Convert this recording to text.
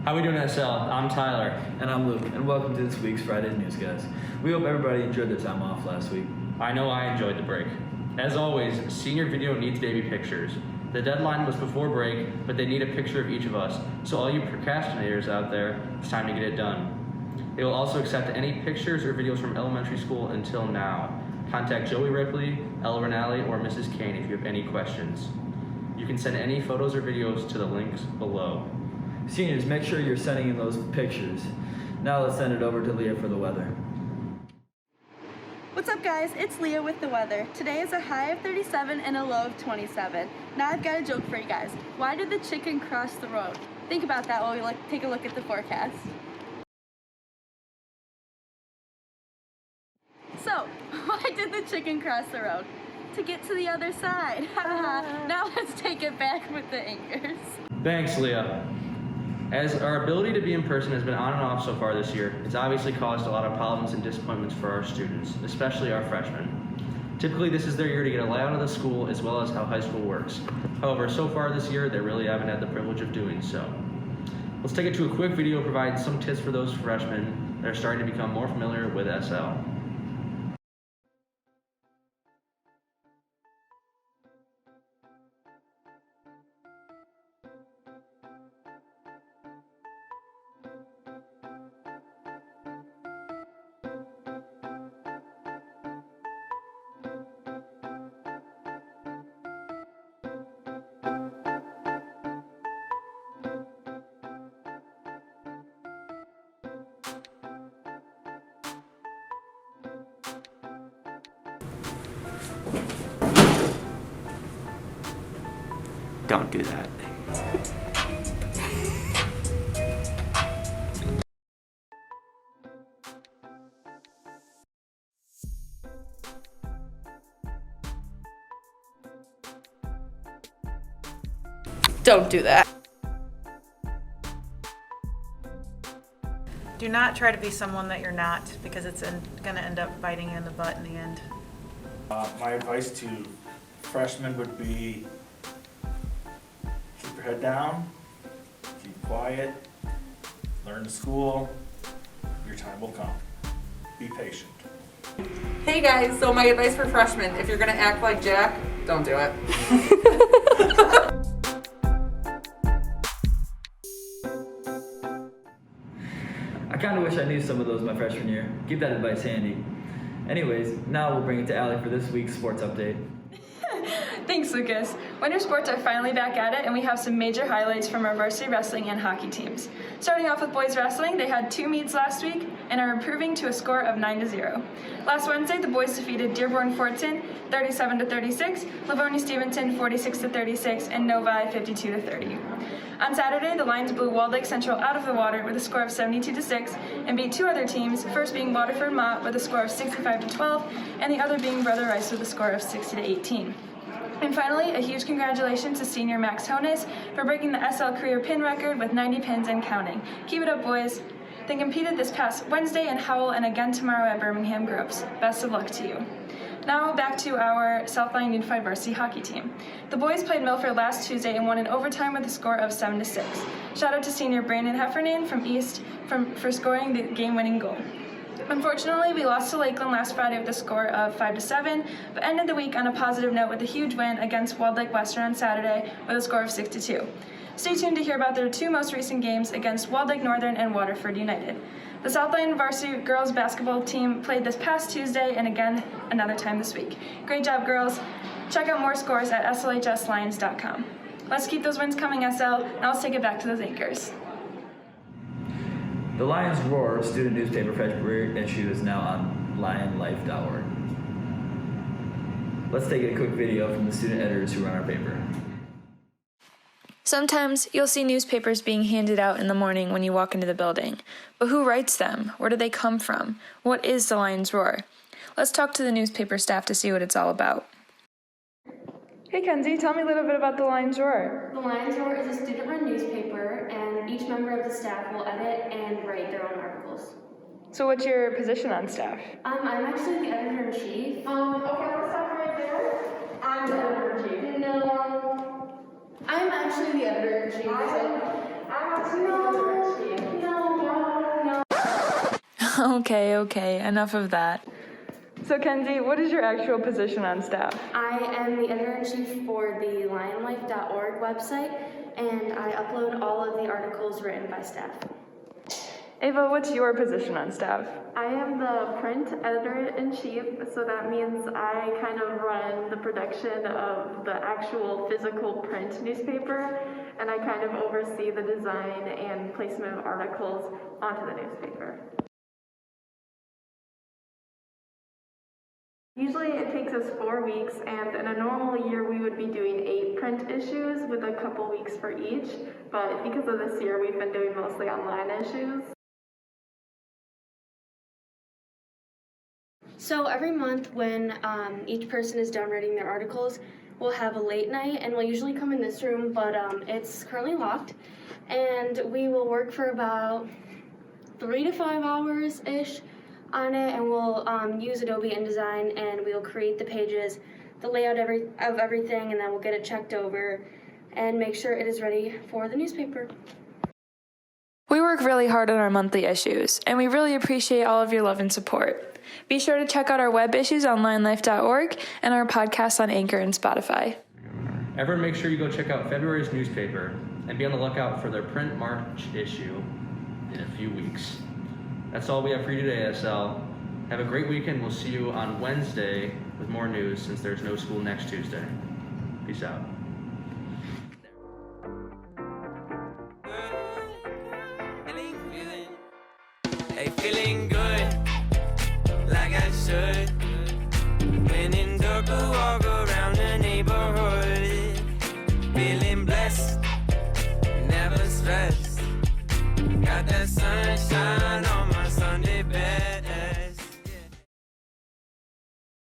How we doing, SL? I'm Tyler. And I'm Luke, and welcome to this week's Friday's newscast. We hope everybody enjoyed their time off last week. I know I enjoyed the break. As always, senior video needs baby pictures. The deadline was before break, but they need a picture of each of us. So all you procrastinators out there, it's time to get it done. They will also accept any pictures or videos from elementary school until now. Contact Joey Ripley, Ella Renali, or Mrs. Kane if you have any questions. You can send any photos or videos to the links below. Seniors, make sure you're sending in those pictures. Now let's send it over to Leah for the weather. What's up, guys? It's Leah with the weather. Today is a high of 37 and a low of 27. Now I've got a joke for you guys. Why did the chicken cross the road? Think about that while we take a look at the forecast. So, why did the chicken cross the road? To get to the other side. Now let's take it back with the anchors. Thanks, Leah. As our ability to be in person has been on and off so far this year, it's obviously caused a lot of problems and disappointments for our students, especially our freshmen. Typically, this is their year to get a layout of the school as well as how high school works. However, so far this year, they really haven't had the privilege of doing so. Let's take it to a quick video providing some tips for those freshmen that are starting to become more familiar with SL. Don't do that. Don't do that. Do not try to be someone that you're not, because it's going to end up biting you in the butt in the end. My advice to freshmen would be keep your head down, keep quiet, learn to school, your time will come. Be patient. Hey guys, so my advice for freshmen, if you're gonna act like Jack, don't do it. I kind of wish I knew some of those my freshman year. Keep that advice handy. Anyways, now we'll bring it to Allie for this week's sports update. Thanks, Lucas. Winter sports are finally back at it, and we have some major highlights from our varsity wrestling and hockey teams. Starting off with boys wrestling, they had 2 meets last week and are improving to a score of 9-0. Last Wednesday, the boys defeated Dearborn Fortson 37-36, Livonia Stevenson 46-36, and Novi 52-30. On Saturday, the Lions blew Walled Lake Central out of the water with a score of 72-6 and beat 2 other teams, first being Waterford Mott with a score of 65-12, and the other being Brother Rice with a score of 60-18. And finally, a huge congratulations to senior Max Tones for breaking the SL career pin record with 90 pins and counting. Keep it up, boys. They competed this past Wednesday in Howell and again tomorrow at Birmingham Groves. Best of luck to you. Now back to our South Lyon Unified Varsity Hockey team. The boys played Milford last Tuesday and won in overtime with a score of 7-6. Shout out to senior Brandon Heffernan from East for scoring the game-winning goal. Unfortunately, we lost to Lakeland last Friday with a score of 5-7, but ended the week on a positive note with a huge win against Walled Lake Western on Saturday with a score of 6-2. Stay tuned to hear about their 2 most recent games against Walled Lake Northern and Waterford United. The South Lyon varsity girls basketball team played this past Tuesday and again another time this week. Great job, girls. Check out more scores at SLHSLions.com. Let's keep those wins coming, SL. Now let's take it back to those anchors. The Lions Roar student newspaper February issue is now on lionlife.org. Let's take a quick video from the student editors who run our paper. Sometimes you'll see newspapers being handed out in the morning when you walk into the building. But who writes them? Where do they come from? What is the Lions Roar? Let's talk to the newspaper staff to see what it's all about. Hey, Kenzie, tell me a little bit about the Lions Roar. The Lions Roar is a student-run newspaper, and each member of the staff will edit and write their own articles. So what's your position on staff? I'm actually the editor-in-chief. Okay, let's stop right there. I'm the editor-in-chief. No. I'm actually the editor-in-chief. Okay, enough of that. So Kenzie, what is your actual position on staff? I am the editor-in-chief for the lionlife.org website, and I upload all of the articles written by staff. Ava, what's your position on staff? I am the print editor-in-chief, so that means I kind of run the production of the actual physical print newspaper, and I kind of oversee the design and placement of articles onto the newspaper. Usually it takes us 4 weeks, and in a normal year we would be doing 8 print issues with a couple weeks for each, but because of this year we've been doing mostly online issues. So every month when each person is done writing their articles, we'll have a late night, and we'll usually come in this room, but it's currently locked, and we will work for about 3 to 5 hours-ish on it, and we'll use Adobe InDesign, and we'll create the pages, the layout of everything, and then we'll get it checked over and make sure it is ready for the newspaper. We work really hard on our monthly issues, and we really appreciate all of your love and support. Be sure to check out our web issues on lionlife.org and our podcasts on Anchor and Spotify. Everyone make sure you go check out February's newspaper and be on the lookout for their print March issue in a few weeks. That's all we have for you today, SL. Have a great weekend. We'll see you on Wednesday with more news since there's no school next Tuesday. Peace out. Hey, feeling good, like I should. When in dark, I walk around the neighborhood. Feeling blessed, never stressed. Got that sunshine